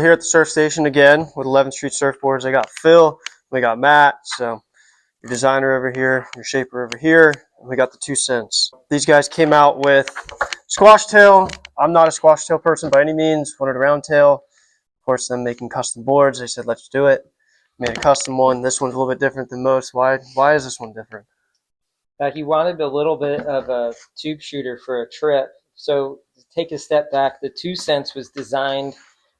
We're here at the surf station again with 11th Street Surfboards. I got Phil, we got Matt, so your designer over here, your shaper over here, and we got the 2 cents. These guys came out with squash tail. I'm not a squash tail person by any means, wanted a round tail. Of course, them making custom boards, they said, let's do it. Made a custom one. This one's a little bit different than most. Why is this one different? He wanted a little bit of a tube shooter for a trip. So to take a step back, the 2 cents was designed.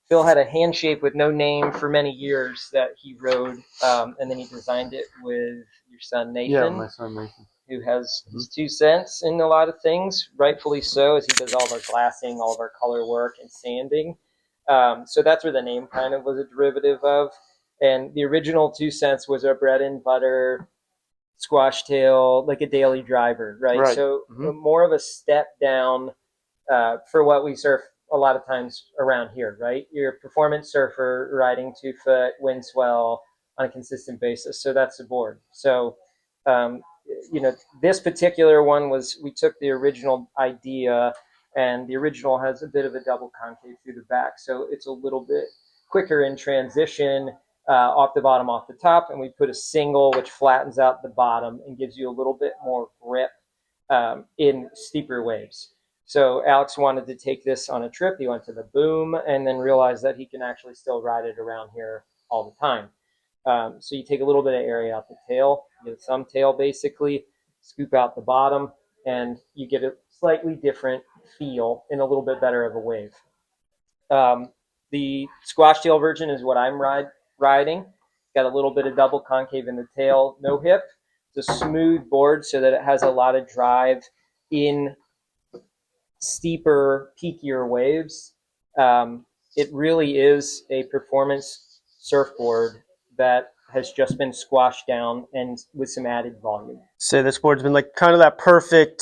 Phil had a hand shape with no name for many years that he rode, and then he designed it with your son Nathan. Yeah, my son Nathan, who has his 2 cents in a lot of things, rightfully so, as he does all of our glassing, all of our color work, and sanding. So that's where the name kind of was a derivative of. And the original 2 cents was a bread and butter squash tail, like a daily driver, right? So more of a step down for what we surf a lot of times around here, right? You're a performance surfer riding 2 foot windswell on a consistent basis. So that's the board. So, this particular one was, we took the original idea, and the original has a bit of a double concave through the back. So it's a little bit quicker in transition. Off the bottom, off the top, and we put a single which flattens out the bottom and gives you a little bit more grip in steeper waves. So Alex wanted to take this on a trip. He went to the boom and then realized that he can actually still ride it around here all the time. So you take a little bit of area out the tail, you get some tail basically, scoop out the bottom, and you get a slightly different feel in a little bit better of a wave. The squash tail version is what I'm riding. Got a little bit of double concave in the tail, no hip. It's a smooth board so that it has a lot of drive in steeper, peakier waves. It really is a performance surfboard that has just been squashed down and with some added volume. Say this board's been like kind of that perfect.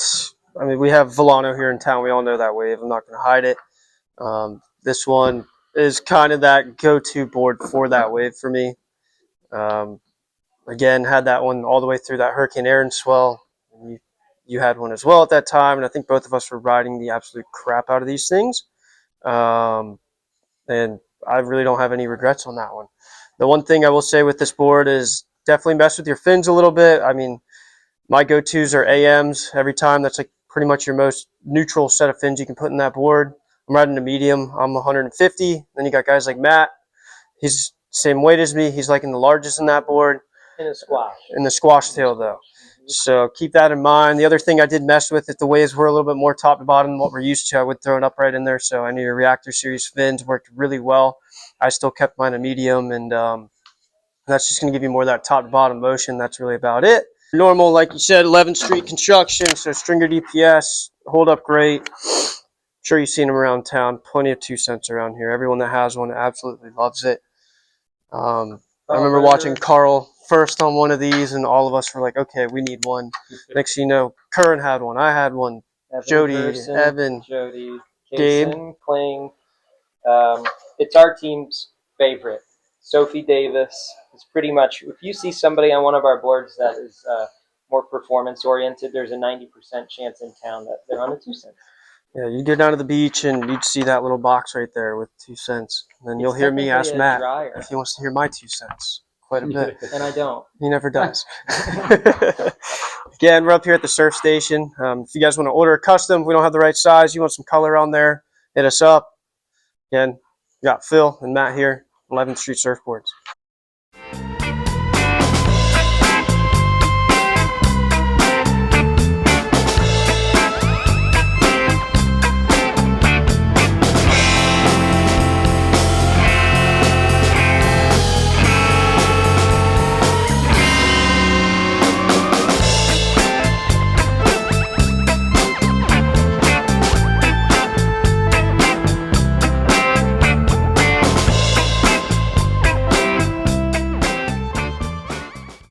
I mean, we have Volano here in town. We all know that wave. I'm not going to hide it. This one is kind of that go-to board for that wave for me. Again, had that one all the way through that Hurricane Aaron swell. You had one as well at that time, and I think both of us were riding the absolute crap out of these things. And I really don't have any regrets on that one. The one thing I will say with this board is definitely mess with your fins a little bit. I mean, my go-tos are AMs every time. That's like pretty much your most neutral set of fins you can put in that board. I'm riding a medium. I'm 150. Then you got guys like Matt. He's same weight as me. He's like in the largest in that board. In a squash. In the squash tail, though. So keep that in mind. The other thing I did mess with, if the waves were a little bit more top to bottom than what we're used to, I would throw an upright in there. So I knew your Reactor Series fins worked really well. I still kept mine a medium, and that's just going to give you more of that top to bottom motion. That's really about it. Normal, like you said, 11th Street construction, so stringer DPS, hold up great. Sure, you've seen them around town. Plenty of 2 cents around here. Everyone that has one absolutely loves it. I remember watching Carl first on one of these, and all of us were like, okay, we need one. Next thing you know, Curran had one. I had one. Jody, Persson, Evan, Jody, Gabe. Kling. It's our team's favorite. Sophie Davis. It's pretty much, if you see somebody on one of our boards that is more performance oriented, there's a 90% chance in town that they're on a 2 cents. Yeah, you go down to the beach and you'd see that little box right there with 2 cents. And then you'll hear me ask Matt if he wants to hear my 2 cents quite a bit. And I don't. He never does. Again, we're up here at the surf station. If you guys want to order a custom, we don't have the right size, you want some color on there, hit us up. Again, we got Phil and Matt here, 11th Street Surfboards.